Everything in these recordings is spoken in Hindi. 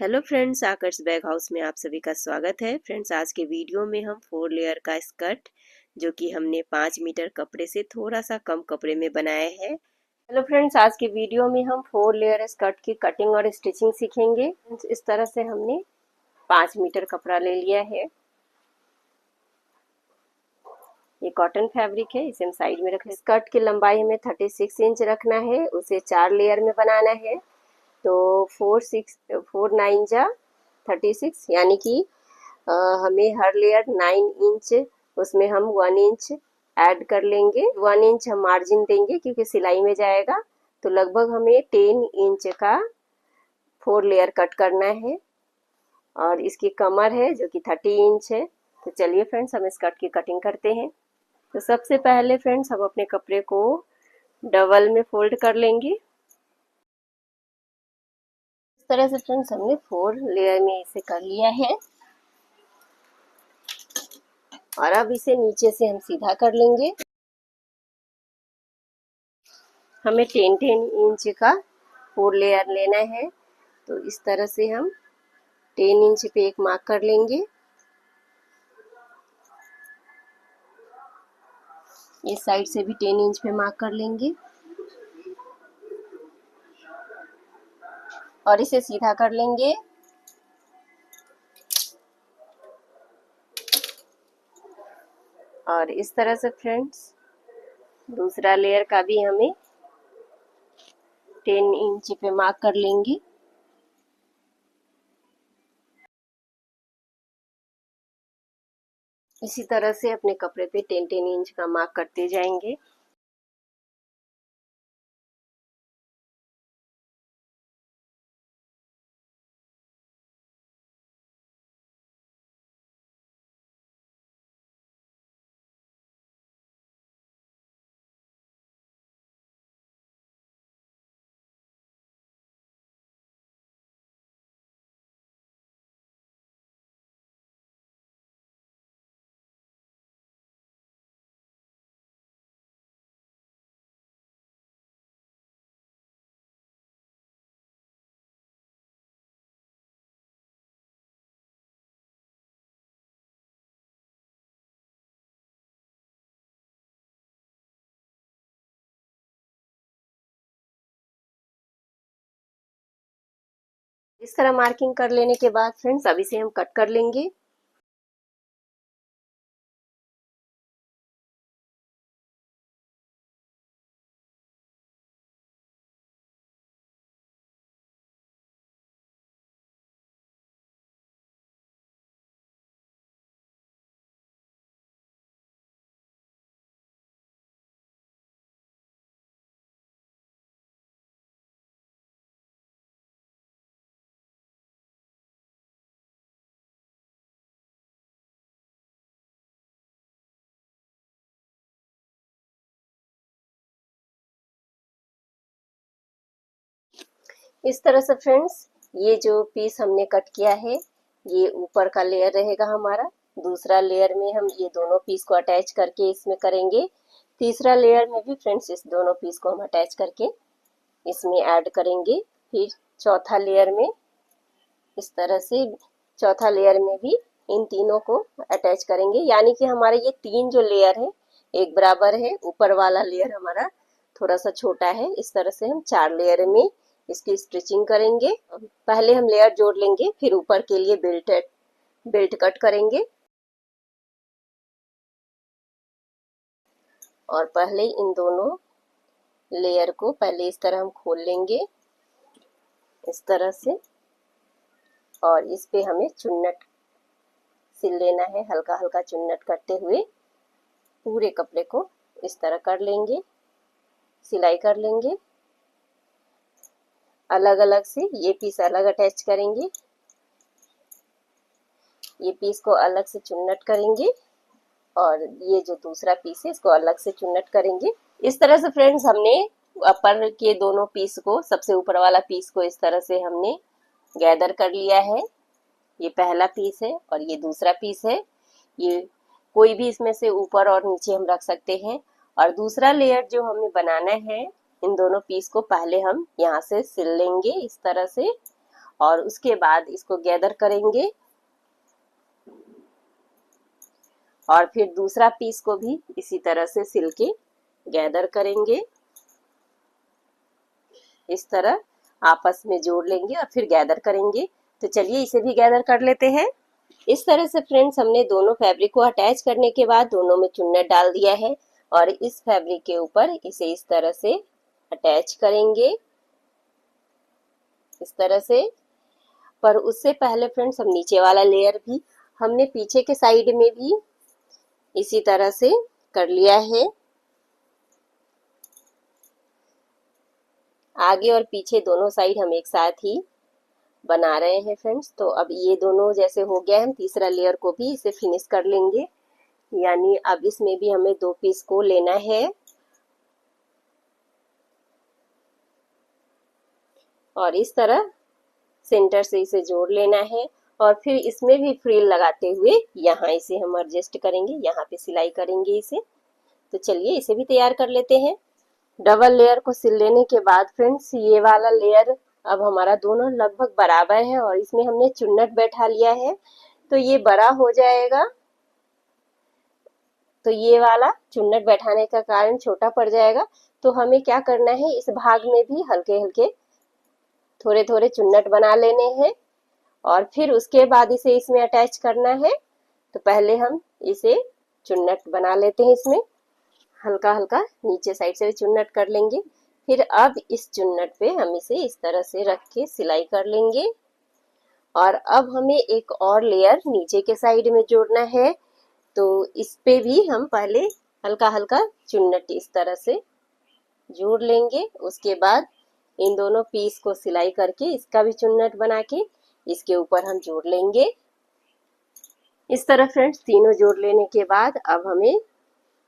हेलो फ्रेंड्स, आकर्ष बैग हाउस में आप सभी का स्वागत है। फ्रेंड्स, आज के वीडियो में हम 4 लेयर का स्कर्ट जो कि हमने 5 मीटर कपड़े से थोड़ा सा कम कपड़े में बनाया है। हेलो फ्रेंड्स, आज के वीडियो में हम 4 लेयर स्कर्ट की कटिंग और स्टिचिंग सीखेंगे। इस तरह से हमने 5 मीटर कपड़ा ले लिया है। ये कॉटन फैब्रिक है, इसे हम साइड में रख लें। स्कर्ट की लंबाई हमें 36 इंच रखना है, उसे 4 लेयर में बनाना है। तो 4 9 36 यानी कि हमें हर लेयर 9 इंच, उसमें हम 1 इंच ऐड कर लेंगे। 1 इंच हम मार्जिन देंगे क्योंकि सिलाई में जाएगा। तो लगभग हमें 10 इंच का 4 लेयर कट करना है और इसकी कमर है जो कि 30 इंच है। तो चलिए फ्रेंड्स, हम स्कर्ट की कटिंग करते हैं। तो सबसे पहले फ्रेंड्स, हम अपने कपड़े को डबल में फोल्ड कर लेंगे। इस तरह से फ्रेंड्स हमने 4 लेयर में इसे कर लिया है और अब इसे नीचे से हम सीधा कर लेंगे। हमें 10 इंच का 4 लेयर लेना है। तो इस तरह से हम 10 इंच पे एक मार्क कर लेंगे। इस साइड से भी 10 इंच पे मार्क कर लेंगे और इसे सीधा कर लेंगे। और इस तरह से फ्रेंड्स दूसरा लेयर का भी हमें 10 इंच पे मार्क कर लेंगे। इसी तरह से अपने कपड़े पे 10 इंच का मार्क करते जाएंगे। इस तरह मार्किंग कर लेने के बाद फ्रेंड्स अब इसे हम कट कर लेंगे। इस तरह से फ्रेंड्स ये जो पीस हमने कट किया है ये ऊपर का लेयर रहेगा हमारा। दूसरा लेयर में हम ये दोनों पीस को अटैच करके इसमें करेंगे। तीसरा लेयर में भी फ्रेंड्स इस दोनों पीस को हम अटैच करके इसमें ऐड करेंगे। फिर चौथा लेयर में इस तरह से चौथा लेयर में भी इन तीनों को अटैच करेंगे। यानी कि हमारे ये 3 जो लेयर है एक बराबर है, ऊपर वाला लेयर हमारा थोड़ा सा छोटा है। इस तरह से हम 4 लेयर में इसकी स्टिचिंग करेंगे। पहले हम लेयर जोड़ लेंगे, फिर ऊपर के लिए बेल्ट कट करेंगे और पहले इन दोनों लेयर को पहले इस तरह हम खोल लेंगे इस तरह से। और इस पे हमें चुन्नट सिल लेना है, हल्का हल्का चुन्नट करते हुए पूरे कपड़े को इस तरह कर लेंगे, सिलाई कर लेंगे। अलग अलग से ये पीस अलग अटैच करेंगे, ये पीस को अलग से चुन्नट करेंगे और ये जो दूसरा पीस है इसको अलग से चुन्नट करेंगे। इस तरह से फ्रेंड्स हमने अपर के दोनों पीस को, सबसे ऊपर वाला पीस को इस तरह से हमने गैदर कर लिया है। ये पहला पीस है और ये दूसरा पीस है। ये कोई भी इसमें से ऊपर और नीचे हम रख सकते हैं। और दूसरा लेयर जो हमें बनाना है, इन दोनों पीस को पहले हम यहाँ से सिल लेंगे इस तरह से और उसके बाद इसको गैदर करेंगे और फिर दूसरा पीस को भी इसी तरह से सिल के गैदर करेंगे। इस तरह आपस में जोड़ लेंगे और फिर गैदर करेंगे। तो चलिए इसे भी गैदर कर लेते हैं। इस तरह से फ्रेंड्स हमने दोनों फैब्रिक को अटैच करने के बाद दोनों में चुन्नट डाल दिया है और इस फैब्रिक के ऊपर इसे इस तरह से अटैच करेंगे, इस तरह से। पर उससे पहले फ्रेंड्स हम नीचे वाला लेयर भी हमने पीछे के साइड में भी इसी तरह से कर लिया है। आगे और पीछे दोनों साइड हम एक साथ ही बना रहे हैं फ्रेंड्स। तो अब ये दोनों जैसे हो गया, हम तीसरा लेयर को भी इसे फिनिश कर लेंगे। यानी अब इसमें भी हमें 2 पीस को लेना है और इस तरह सेंटर से इसे जोड़ लेना है और फिर इसमें भी फ्रिल लगाते हुए यहाँ इसे हम एडजस्ट करेंगे, यहाँ पे सिलाई करेंगे इसे। तो चलिए इसे भी तैयार कर लेते हैं। डबल लेयर को सिल लेने के बाद फ्रेंड्स ये वाला लेयर अब हमारा दोनों लगभग बराबर है और इसमें हमने चुन्नट बैठा लिया है तो ये बड़ा हो जाएगा। तो ये वाला चुन्नट बैठाने का कारण छोटा पड़ जाएगा। तो हमें क्या करना है, इस भाग में भी हल्के हल्के थोड़े थोड़े चुन्नट बना लेने हैं और फिर उसके बाद इसे इसमें अटैच करना है। तो पहले हम इसे चुन्नट बना लेते हैं, इसमें हल्का हल्का नीचे साइड से चुन्नट कर लेंगे। फिर अब इस चुन्नट पे हम इसे इस तरह से रख के सिलाई कर लेंगे और अब हमें एक और लेयर नीचे के साइड में जोड़ना है। तो इस पे भी हम पहले हल्का हल्का चुन्नट इस तरह से जोड़ लेंगे। उसके बाद इन दोनों पीस को सिलाई करके इसका भी चुन्नट बना के इसके ऊपर हम जोड़ लेंगे। इस तरह फ्रेंड्स तीनों जोड़ लेने के बाद अब हमें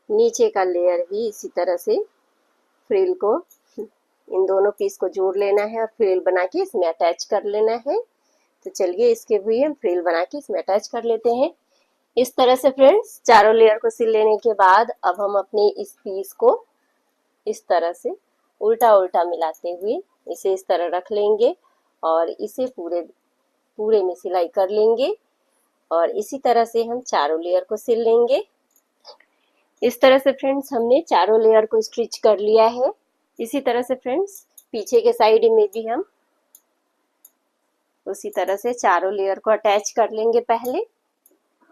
नीचे का लेयर भी इसी तरह से फ्रिल को इन दोनों पीस को जोड़ लेना है और फ्रिल बना के इसमें अटैच कर लेना है। तो चलिए इसके भी हम फ्रिल बना के इसमें अटैच कर लेते हैं। इस तरह से फ्रेंड्स चारों लेयर को सिल लेने के बाद अब हम अपने इस पीस को इस तरह से उल्टा उल्टा मिलाते हुए इसे इस तरह रख लेंगे और इसे पूरे में सिलाई कर लेंगे और इसी तरह से हम चारों लेयर को सिल लेंगे। इस तरह से फ्रेंड्स हमने चारों लेयर को स्टिच कर लिया है। इसी तरह से फ्रेंड्स पीछे के साइड में भी हम उसी तरह से चारों लेयर को अटैच कर लेंगे पहले।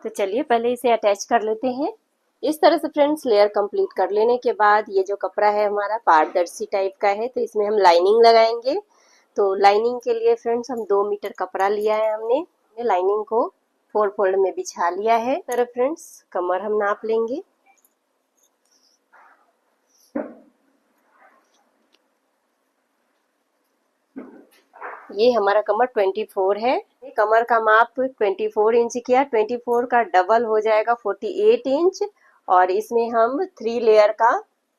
तो चलिए पहले इसे अटैच कर लेते हैं। इस तरह से फ्रेंड्स लेयर कंप्लीट कर लेने के बाद ये जो कपड़ा है हमारा पारदर्शी टाइप का है तो इसमें हम लाइनिंग लगाएंगे। तो लाइनिंग के लिए फ्रेंड्स हम 2 मीटर कपड़ा लिया है, हमने लाइनिंग को 4 फोल्ड में बिछा लिया है। इस तरह फ्रेंड्स कमर हम नाप लेंगे। ये हमारा कमर 24 है। कमर का माप 24 इंच किया, 24 का डबल हो जाएगा 48 इंच और इसमें हम 3 लेयर का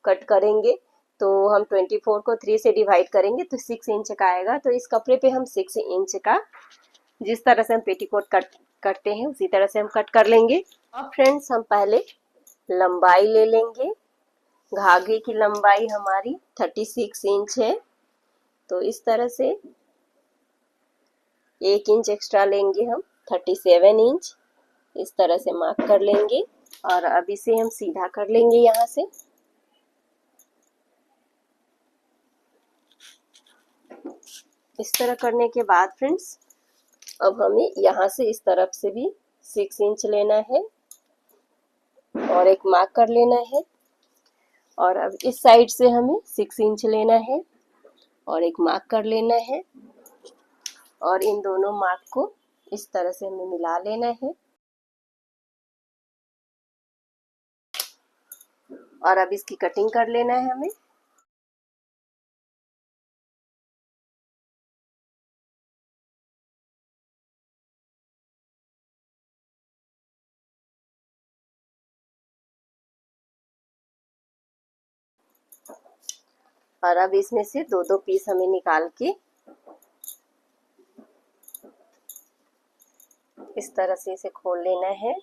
कट करेंगे। तो हम 24 को 3 से डिवाइड करेंगे तो 6 इंच का आएगा। तो इस कपड़े पे हम 6 इंच का जिस तरह से हम पेटीकोट कट करते हैं उसी तरह से हम कट कर लेंगे। अब फ्रेंड्स हम पहले लंबाई ले लेंगे। धागे की लंबाई हमारी 36 इंच है। तो इस तरह से 1 इंच एक्स्ट्रा लेंगे हम, 37 इंच इस तरह से मार्क कर लेंगे और अब इसे हम सीधा कर लेंगे यहाँ से। इस तरह करने के बाद फ्रेंड्स अब हमें यहाँ से इस तरफ से भी 6 इंच लेना है और एक मार्क कर लेना है और अब इस साइड से हमें 6 इंच लेना है और एक मार्क कर लेना है और इन दोनों मार्क को इस तरह से हमें मिला लेना है और अब इसकी कटिंग कर लेना है हमें। और अब इसमें से 2-2 पीस हमें निकाल के इस तरह से इसे खोल लेना है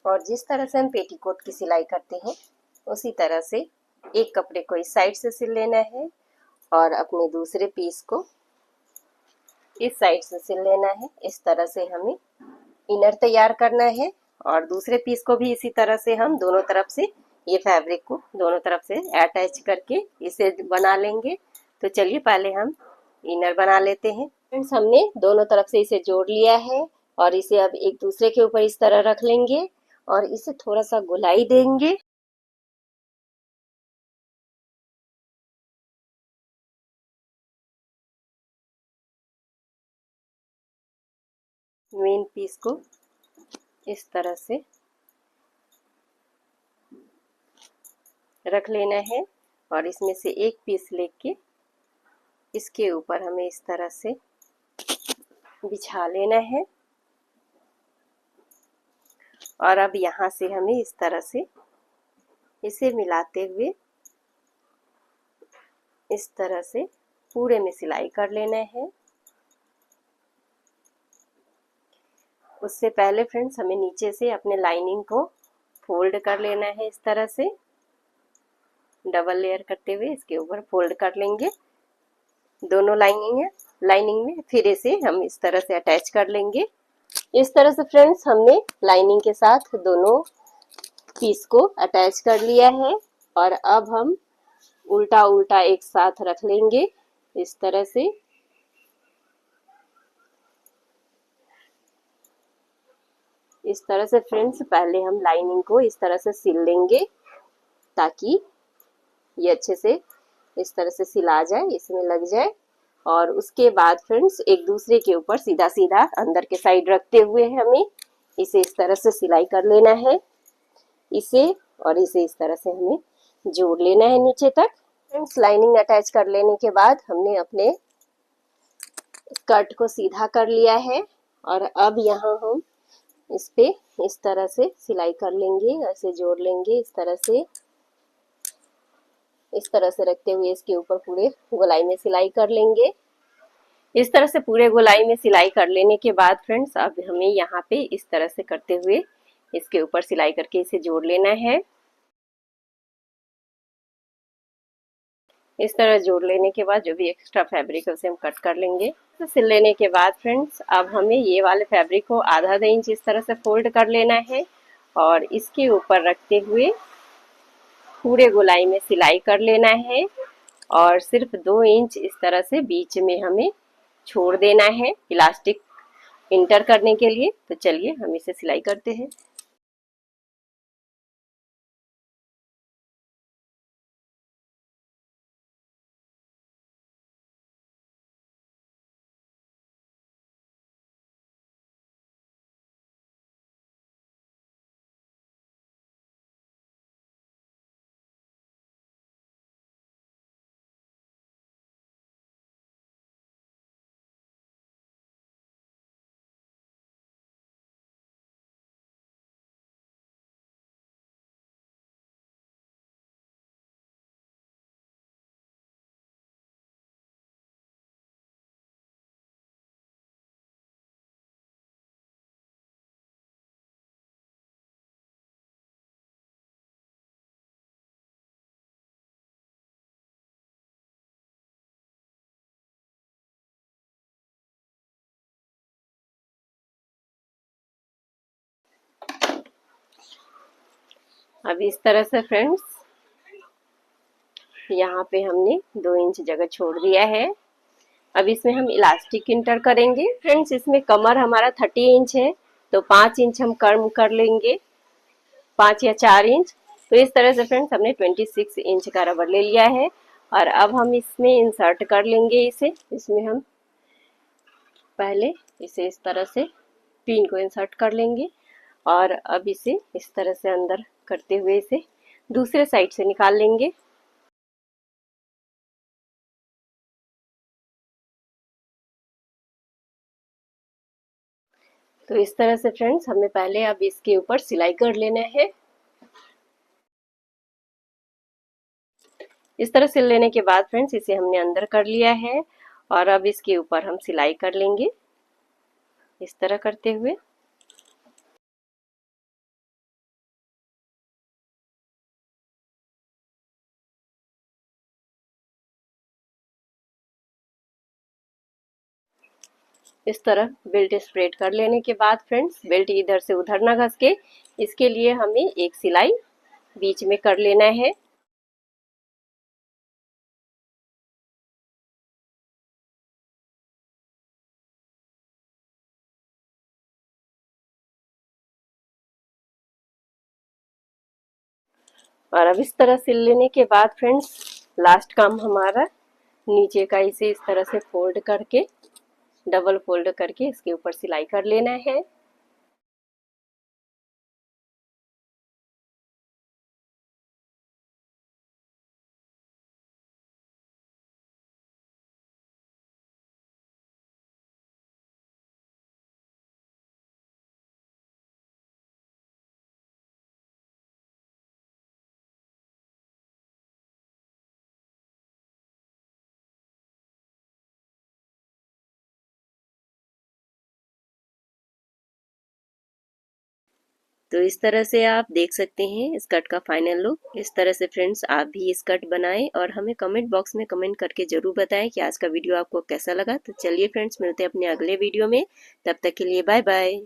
और जिस तरह से हम पेटीकोट की सिलाई करते हैं उसी तरह से एक कपड़े को इस साइड से सिल लेना है और अपने दूसरे पीस को इस साइड से सिल लेना है। इस तरह से हमें इनर तैयार करना है और दूसरे पीस को भी इसी तरह से हम दोनों तरफ से ये फैब्रिक को दोनों तरफ से अटैच करके इसे बना लेंगे। तो चलिए पहले हम इनर बना लेते हैं। फ्रेंड्स, हमने दोनों तरफ से इसे जोड़ लिया है और इसे अब एक दूसरे के ऊपर इस तरह रख लेंगे और इसे थोड़ा सा गोलाई देंगे। मेन पीस को इस तरह से रख लेना है और इसमें से एक पीस लेके इसके ऊपर हमें इस तरह से बिछा लेना है और अब यहाँ से हमें इस तरह से इसे मिलाते हुए इस तरह से पूरे में सिलाई कर लेना है। उससे पहले फ्रेंड्स हमें नीचे से अपने लाइनिंग को फोल्ड कर लेना है। इस तरह से डबल लेयर करते हुए इसके ऊपर फोल्ड कर लेंगे दोनों लाइनिंग में फिर इसे हम इस तरह से अटैच कर लेंगे। इस तरह से फ्रेंड्स हमने लाइनिंग के साथ दोनों पीस को अटैच कर लिया है और अब हम उल्टा उल्टा एक साथ रख लेंगे इस तरह से। इस तरह से फ्रेंड्स पहले हम लाइनिंग को इस तरह से सिल लेंगे ताकि ये अच्छे से इस तरह से सिला जाए, इसमें लग जाए। और उसके बाद फ्रेंड्स एक दूसरे के ऊपर सीधा सीधा अंदर के साइड रखते हुए हमें इसे इस तरह से सिलाई कर लेना है इसे, और इसे इस तरह से हमें जोड़ लेना है नीचे तक। फ्रेंड्स लाइनिंग अटैच कर लेने के बाद हमने अपने स्कर्ट को सीधा कर लिया है और अब यहाँ हम इस पे इस तरह से सिलाई कर लेंगे, ऐसे जोड़ लेंगे इस तरह से रखते हुए इसके ऊपर पूरे गोलाई में सिलाई कर लेंगे। इस तरह से पूरे गोलाई में सिलाई कर लेने के बाद फ्रेंड्स अब हमें यहाँ पे इस तरह से करते हुए इसके ऊपर सिलाई करके इसे जोड़ लेना है। इस तरह जोड़ लेने के बाद जो भी एक्स्ट्रा फैब्रिक है उसे हम कट कर लेंगे। तो सिल लेने के बाद फ्रेंड्स अब हमें ये वाले फैब्रिक को आधा आधा इंच इस तरह से फोल्ड कर लेना है और इसके ऊपर रखते हुए पूरे गोलाई में सिलाई कर लेना है और सिर्फ 2 इंच इस तरह से बीच में हमें छोड़ देना है इलास्टिक इंटर करने के लिए। तो चलिए हम इसे सिलाई करते हैं। अब इस तरह से फ्रेंड्स यहाँ पे हमने 2 इंच जगह छोड़ दिया है। अब इसमें हम इलास्टिक इंटर करेंगे। फ्रेंड्स इसमें कमर हमारा 30 इंच है तो 5 इंच हम कम कर लेंगे, 5 या 4 इंच। तो इस तरह से फ्रेंड्स हमने 26 इंच का रबर ले लिया है और अब हम इसमें इंसर्ट कर लेंगे इसे। इसमें हम पहले इसे इस तरह से पिन को इंसर्ट कर लेंगे और अब इसे इस तरह से अंदर करते हुए इसे दूसरे साइड से निकाल लेंगे। तो इस तरह से फ्रेंड्स हमें पहले अब इसके ऊपर सिलाई कर लेना है। इस तरह सिल लेने के बाद फ्रेंड्स इसे हमने अंदर कर लिया है और अब इसके ऊपर हम सिलाई कर लेंगे इस तरह करते हुए। इस तरह बेल्ट स्प्रेड कर लेने के बाद फ्रेंड्स, बेल्ट इधर से उधर ना घस के, इसके लिए हमें एक सिलाई बीच में कर लेना है। और अब इस तरह सिल लेने के बाद फ्रेंड्स, लास्ट काम हमारा नीचे का इसे इस तरह से फोल्ड करके, डबल फोल्ड करके इसके ऊपर सिलाई कर लेना है। तो इस तरह से आप देख सकते हैं स्कर्ट का फाइनल लुक। इस तरह से फ्रेंड्स आप भी स्कर्ट बनाएं और हमें कमेंट बॉक्स में कमेंट करके जरूर बताएं कि आज का वीडियो आपको कैसा लगा। तो चलिए फ्रेंड्स, मिलते हैं अपने अगले वीडियो में, तब तक के लिए बाय बाय।